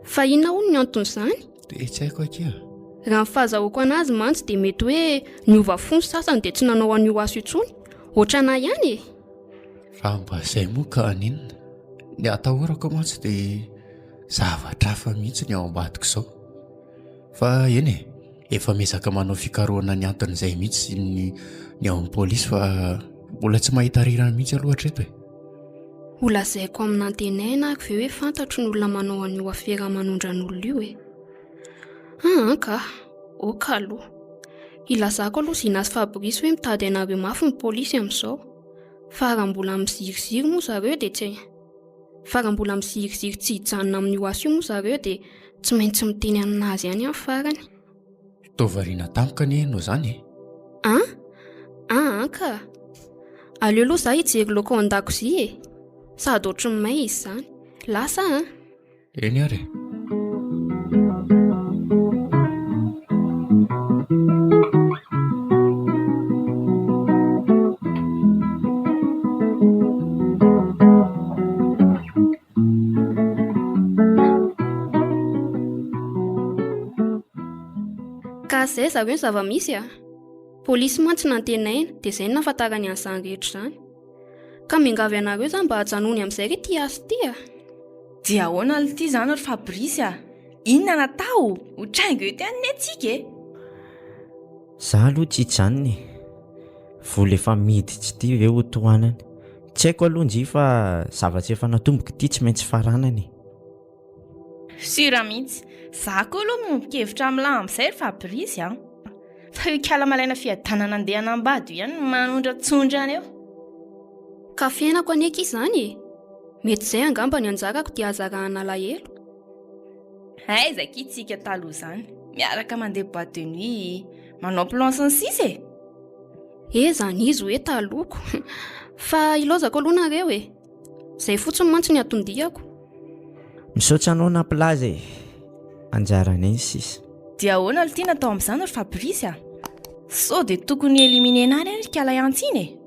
Fa inona hono ny anton'izany? Dia tsy haiko akia. Raha ny fahazahoako anazy mantsy dia mety hoe niova fony sasany dia tsy nanao an'io aso intsony. Ohatrana ihany e. Raha mba izay moa ka aninona. Ny atahorako mantsy dia zavatra hafa mihitsy ny ao ambadiko izao. Fa eny e, efa mezaka manao fikarohana ny anton'izay mihitsy ny ao amin'ny polisy fa mbola tsy mahita rirana mihitsy aloha hatreto e. Ho lazaiko amin'antenaina ve hoe fantatro ny olona manao an'io afera manondran'olona io e. Ka, oka aloha. Ilazako aloha zinazy Fabrice hoe mitady anareo mafy ny polisy amin'izao. Fa raha mbola miziriziri moa zareo dia tsy... Fa raha mbola miziriziri tsy hijanona amin'io aso io moa zareo dia tsy maintsy miteny aminazy ihany amin'ny farany. Tovariana tampoka ny enao zany e. Ka. Aleo aloha za hijery loko ao an-dakozia e. Sady ohatry ny may izy zany. Lasa Eny ary. Ka zay zareo ny zava-misy a. Polisy mantsy nantenaina dia izay no nahafantarany an'izany rehetra izany. Ka miangavy anareo zany mba hajanony amin'izay re ty aso ty a. Dia ahoana ity zany ry Fabrice a? Inona natao? Ho traingo eo tany antsika e? Za aloha tsy hijanony. Vola efa miditsy ity ve ho tohanany. Tsy haiko aloha ndry fa zavatra efa natomboka ity tsy maintsy faranany. Sura mihitsy. Za koa aloha miombon-kevitra amin'lahy amin'izay ry Fabrice a. Fa io kala malaina fiadanana andeha anambady ihany manondra tsondrany eo. Ka fiainako aneky izany e. Mety izay angamba ny anjarako dia hazarahana alahelo. Izay kitsika taloha izany. Miaraka mandeha boîte de nuit, manao planche ny sisa e. Zany izy hoe taloko. Fa ilozako aloha nareo e. Zay fotsiny mantsy ny atondiako. misaotra anao nampilaza e anjarana eny sisa. Dia ahoana no tiana atao amin'izany ry Fabrice a? Sao dia tokony éliminer any ry Kalayantsiny e.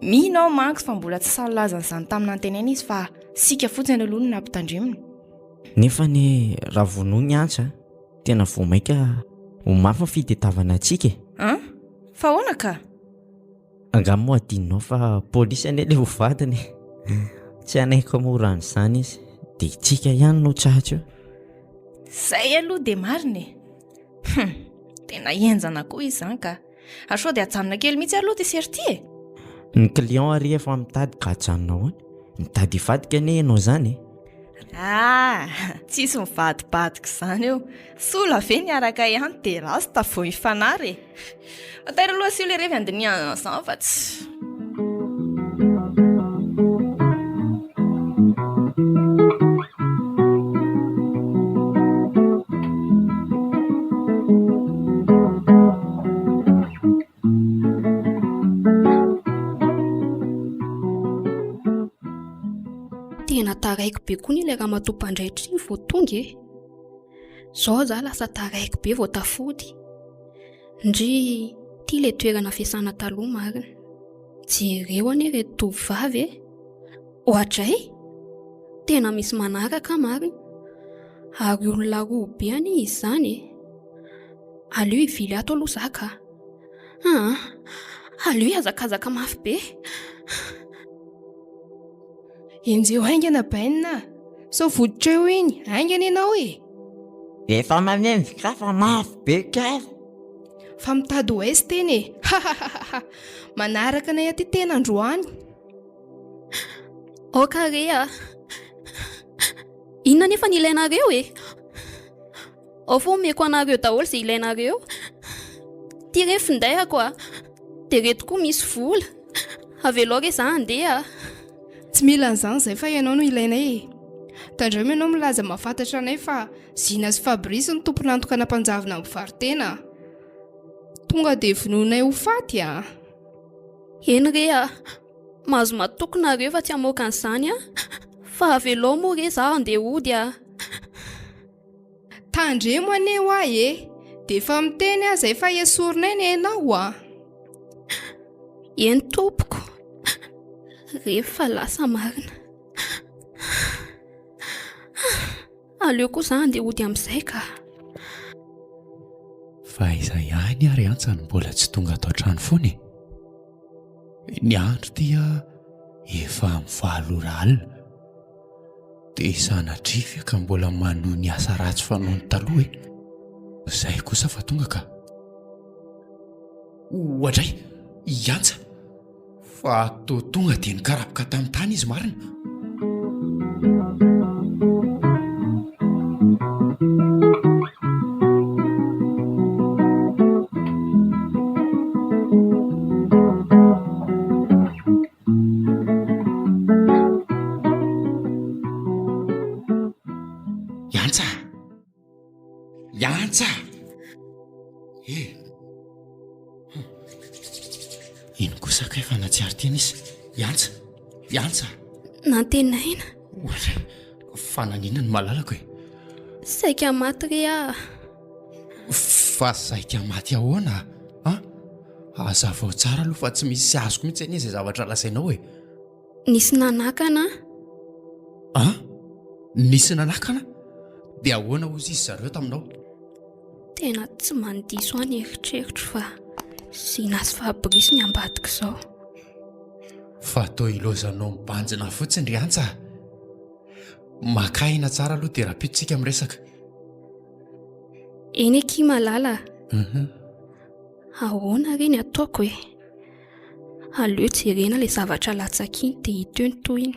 Minao manko fa mbola tsy sahlazan'izany tamin'ny antenaina izy fa sika fotsiny aloha no nampitandremina. Nefa ny raha vonoa ny antsa tena vao maika ho mafy ny fitadiavana antsika e. Fa ahoana ka? Angamba moa adinonao fa polisy anie ilay ho vadiny. Tsy anaiko moa izany izy dia itsika ihany no tsahatra eo. Zay aloha dia marina e. Tena enjana koa izy izany ka. Ary sao dia ajanona kely mihitsy aloha ty serty e. Ny client ary efa mitady ka ajanonao any. Mitady hivadika anie ianao izany e. Tsisy mivadibadika izany eo. Sola ve niaraka ihany dia rasta vao hifanary e. Ataira aloha sy ilay revy andiniana izany fa tsy. Tena taraiko be koa ny ilay raha matompandraitriny vao tonga e. Zao za lasa taraiko be vao tafody. Ndry tia ilay toerana fiasana taloha marina. Jereo anie reto tovovavy e. Ohatra e, tena misy manaraka marina. Ary olona roa be anie izy izany e. Aleo hivily ato aloha zaka. Aleo hiazakazaka mafy be. Enjeo haingana bainina. Sao voditra eo iny, haingana ianao e. Efa mamendrika fa mafy be kay. Fa mitady ho aizy teny e. Manaraka anay aty tena androany. Karea. Inona nefa ny ilainareo e? Ao fo meko anareo daholo izay ilainareo. Ty re findahako a. Dia reto koa misy vola. Avelo re za handeha. Tsy mila an'izany izay fa ianao no ilainay e. Tandremo ianao milaza mahafantatra anay fa Zina sy Fabrice ny tompona antokana mpanjavina Mpivarotena. Tonga dia vononay ho faty a. Eny re a. Mahazo matokonareo fa tsy hamoaka an'izany a. Fa avelo moa re za handeha hody a. Tandremo aneo a e. Dia efa miteny aza efa esorinay ny ianao a. Eny tompoko. Rehefa lasa marina. Aleo koa za handeha hody amin'izay ka. Fa izay ihany ary antsany mbola tsy tonga ato an-trano foana e. Ny andro dia efa mivalo ora alina. Dia sanadrify ka mbola manohy ny asa ratsy fanaony taloha e. Izay kosa fa tonga ka. Ohatray, iantsa. Fa to tonga dia nikarapoka tamin'ny tany izy marina. Iantsa! Ino kosa ka efa natsiary tena izy? Iantsa! Nantenaina. Fananina ny malalako e. Saika maty re a. Fa saika maty ahoana? Aza vao tsara aloha fa tsy misy azoko mihitsy anie izay zavatra lasainao e. Nisy nanakana. Nisy nanakana? Dia ahoana ozy izy zareo taminao? Tena tsy mandiso any eritreritro fa Zina sy Fabrice ny ambadika izao. Fa toa ilozanao mibanjina fotsiny ry antsa. Makaina tsara aloha dia rapitsika miresaka. Eny eky malala. Ahoana re ny ataoko e? Aleo jerena ilay zavatra latsakiny dia hita eo ny tohiny.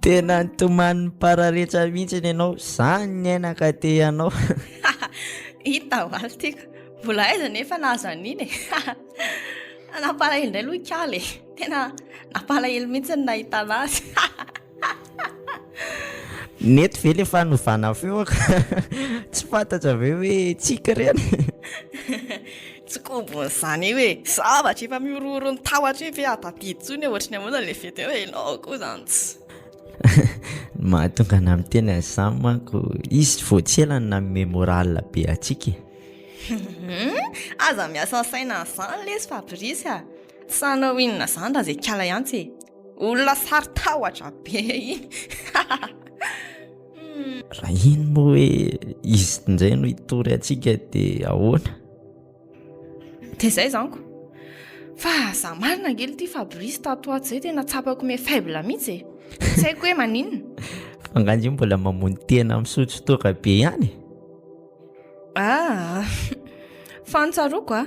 Tena nitoman'ny pararetra mihitsy ianao. Izany ny ainaka te ianao. Hita ho aly tiako. Mbola aiza nefa nahazo an'iny e. Napalahelo indray aloha ikaly e. Tena napalahelo mihitsy ny nahita anazy. Nety ve le fanovana feo ka tsy fantatra ve hoe tsika reny. Tsy kobon'izany hoe zavatra efa miororo ny tahotra hoe atadidy tsony ohatry ny amonana le vety hoe ianao koa zany tsy. Mahatonga ana amin'ny tena izany manko izy vao tsy ela na mémoral be atsika. Aza miasa saina n'izany lesy Fabrice a. Tsy sanao inona zany raha zay kala iantsy olona sary tahotra be iny. Raha iny moa hoe izy indray no hitory atsika dia ahoana? Dia izay zaniko. Fa za marina angely ity Fabrice tatoato izay tena tsapako me faible mihitsy e. Tsy haiko hoe maninona. Fanganjy mbola mamono tena misotro toaka be ihany. Fantsaroako a.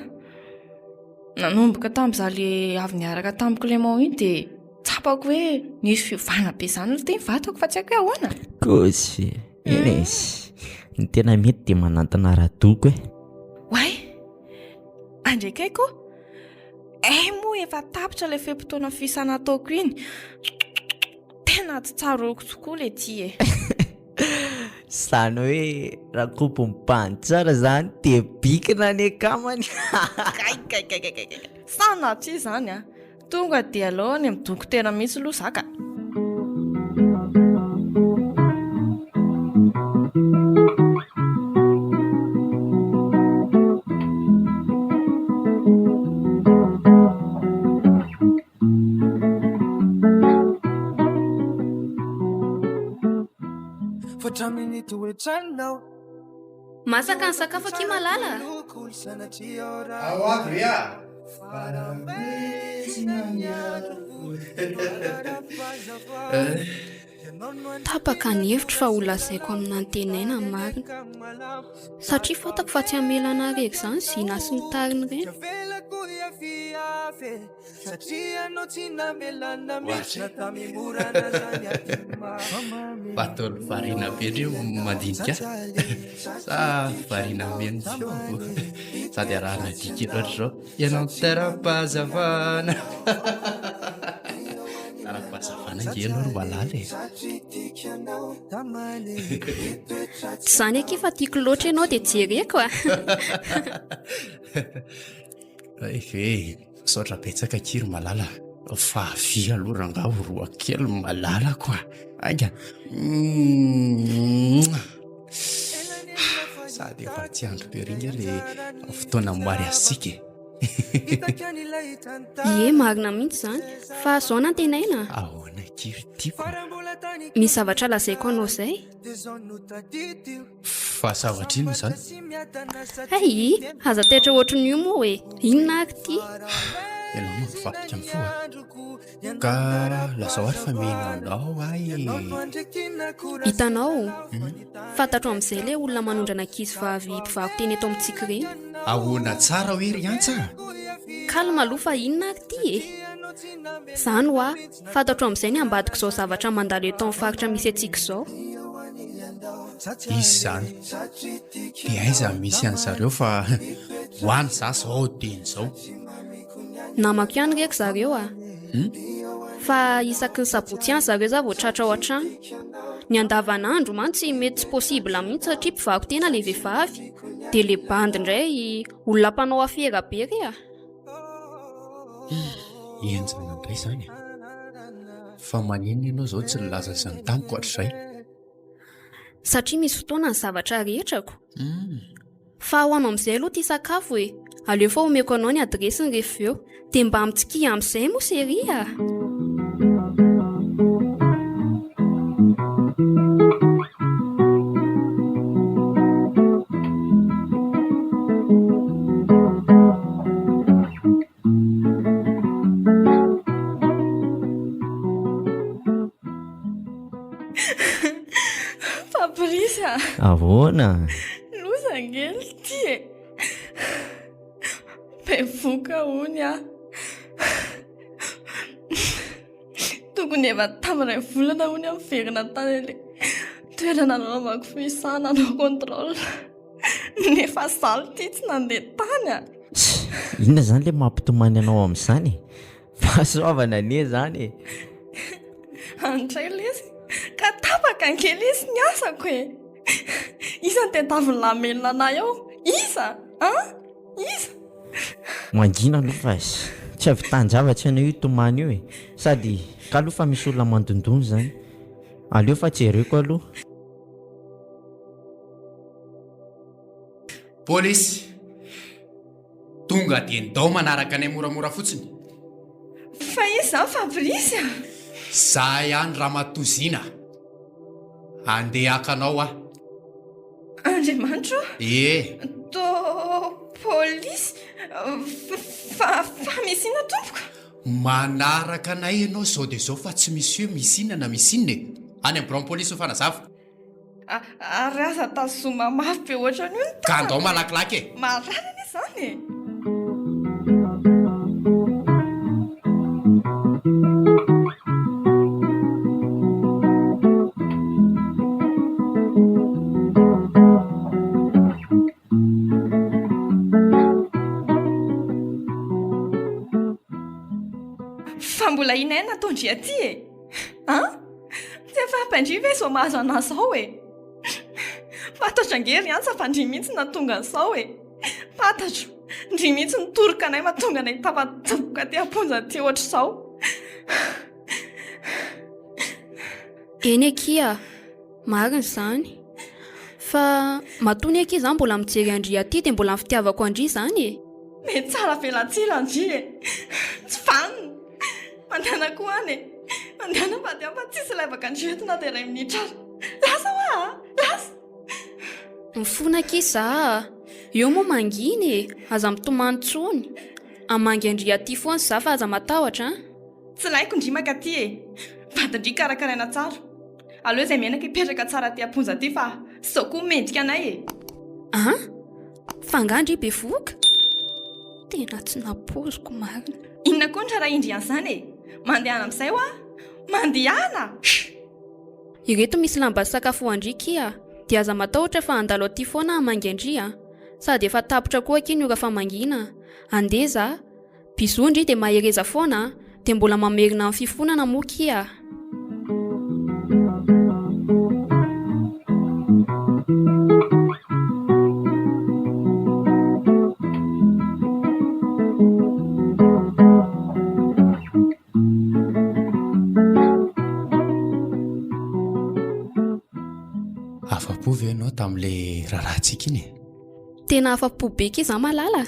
Nanomboka tamin'izaho avy niaraka tamin'ny Clément iny dia tsapako hoe nisy fiovana be izany no teny vatako fa tsy haiko hoe ahoana. Kosy, iny izy. Ny tena mety dia manantona radoko e. Way, andraikaiko moa efa tapitra ilay feim-potoana fisana ataoko iny. Tena tsy tsaroko tokoa ilay ty e. Sany hoe raha kopo mipany tsara zany dia bikina ny akamany. Sana tsy izany a. Tonga dia alao any amin'ny dokotera mihitsy aloha zaka. Masaka ny sakafo aky malala. Ao aby ria. Tapaka ny hevitra fa ho lazaiko amin'ny antenaina ny marina. Satria fantako fa tsy hamelana reky izany zina sy ny tariny ireny. Batolo varina be ndreo mandinika sa varina meno feo sady arahana dika loatra zao ianao tara-pahazavana. Tara-pahazavana nge ianao ro malala e. Tsy zany aky fa tiako loatra ianao dia jereko a. Ve saotra betsaka kiry malala fa avy aloha rangaho roa kely malala koa anga. Sady efa tsy andro be ringa le fotoana mary asika. Ie marina mihitsy zany fa zao nantenaina. Ahoana kiry tiako. Misy zavatra lazaiko anao izay. Fa zavatra ino zany? Aza taitra ohatran'io io moa hoe inona ary ty? Ianao moa mivadika amin'ny foa ka lazao ary fa mihinanao ay. Hitanao, fantatro amin'izay ilay olona manondrana ankizy vavy mpivarotena eto amintsika ireny. Ahoana tsara hoe ry antsa. Kalma aloha fa inona ary ty e? Zany hoa fantatro amin'izay ny ambadiko izao zavatra mandalo eto amin'ny faritra misy antsika izao. Izy zany dia aiza misy an'zareo fa hoany za zao teny zao. Namako ihany reky zareo a. Fa isaky ny sabotsy ihany zareo za vao tratra ao an-trano. Ny andavanandro mantsy mety tsy possible mihitsy satria mpivarotena le vehivavy dia le bandy indray olona mpanao afera be re a. Enjana indray zany fa manino ianao zao tsy nilaza izany tamiko ohatr'izay. Satria misy fotoana ny zavatra rehetrako. Fa hoanao amin'izay aloha ty sakafo e. Aleo fa omeko anao ny adresiny rehefa eo dia mba mitsikia amin'izay moa sery a. Fabrice a. Ahoana? Loza angely ty e. Bevoka hony a. Tokony efa tamin'iray volana hony amin'ny verina tany le toerana nanaovako fisana anao contrôle. Nefa zaly ty tsy nandeha tany a. Inona zany le mampitomany anao amin'izany? Fahasoavana anie zany. Andray lesy ka tapaka angelesy ny asako e. Iza ny tentaviny lamelona anay ao? Iza? Iza? Mangina aloha fa tsy avy tanjavatra anao io tomany io e. Sady ka aloha fa misy olona mandondony zany. Aleo fa tsy hereko aloha. Polisy, tonga dia ndao manaraka anay moramora fotsiny. Fa iza Fabrice? Za ihany Ramatozina. Andeha hakanao ah. Andriamanitro? To polisy fa misina tompoko. Manaraka anay ianao zao dia zao fa tsy misy hoe misina na misinna e. Any amin'ny bureau polisy ho fanazava. Ary aza tazoma mafy be ohatran'io ny Ka andao malakilaky e. mararana izany e. Fa mbola inay nataondry aty e. Tsy efa ampandriva e zao mahazo anazao e. Fantatro angery ansa fa ndry mihitsy natonga an'izao e. Fantatro ndry mihitsy nitoroka anay mahatonga anay tapatoboka ty amponja ty ohatr'izao. Eny akia, marina izany. Fa matony akia izany mbola mijery Andry aty dia mbola fitiavako Andry izany e. Mety tsara velatsila Andry e. Tsy vanina. Mandana koa any e. Mandana mba dia mba tsisy laivaka Andry entina dia iray minitra ary. Lasa hoa, lasa. Mifona kisa, eo moa manginy e, aza mitomany tsony. Amangy Andry aty foana za fa aza matahotra. Tsy laiko Ndry maka aty e. Vadindry karakaraina tsara. Aleo izay menaka hipetraka tsara ty amponja ty fa sao koa mendrika anay e. Fangandry bevoka? Tena tsy napoziko marina. Inona koa ny raha indry an'izany e. Mandehana amin'izay ho mandehana. Ireto misy lamba sakafo Andry kia. Dia aza matahotra fa andalo aty foana amangy Andry sady efa tapotra koa aky ny ora famangina. Andeza, biso Andry dia mahereza foana dia mbola mamerina amin'ny fifonana moa kia. Afa-po ve ianao tamin'ilay rahantsika iny? Tena afa-po be kia za malala.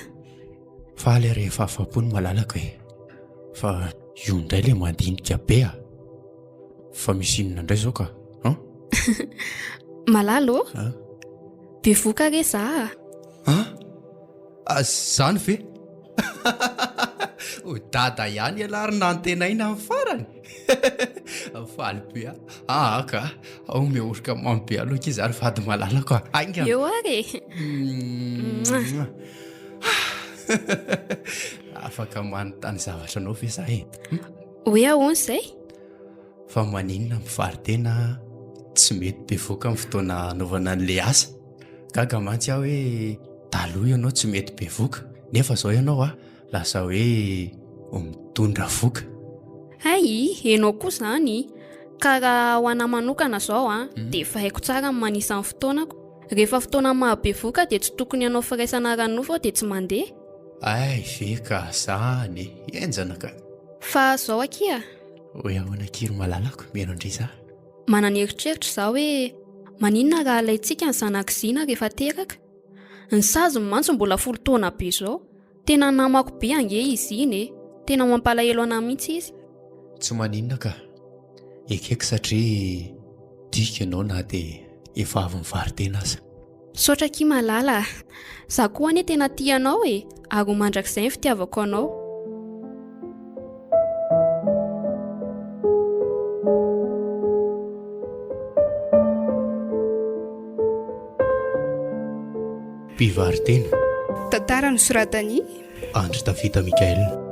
Fa ilay rehefa afa-po ny malalako e. Fa io indray ilay mandinika be fa misy inona indray zao ka? Malalo? Bevoka re za. Zany ve? Ho dada ihany ialarina antenaina amin'ny farany. Faly be ka meorika mamy be aloha izy ary vady malalako ainga. Eo ary. Afaka manontany zavatra anao ve za e? Hoe ahoana izay? Fa maninona Mpivarotena tsy mety bevoka amin'ny fotoana anaovana an'ilay asa. Gaga mantsy aho hoe taloha ianao tsy mety bevoka nefa zao ianao lasa hoe mitondra voka. Enao koa izany. Ka raha ho anahy manokana zao dia efa haiko tsara ny manisa ny fotoanako. Rehefa fotoana mahabevoka dia tsy tokony hanao firaisana ranofo dia tsy mandeha. Ve ka zany enjana ka. Fa zao akia. Hoe ahoana kiry malalako mihaino indray za. Manana eritreritra za hoe maninona raha alaintsika ny zanak'iziana rehefa teraka. Ny sazony mantsy mbola 10 taona be zao. Tena namako be ange izy iny e. Tena mampalahelo anahy mihitsy izy. Tsy maninona ka. Ekeko satria dika ianao na dia efa avy Mpivarotena aza. Saotra kia malala. Za koa anie tena tianao e. Ary ho mandrakizay ny fitiavako anao. Mpivarotena. Tantara nosoratany Andry Davida Mikael.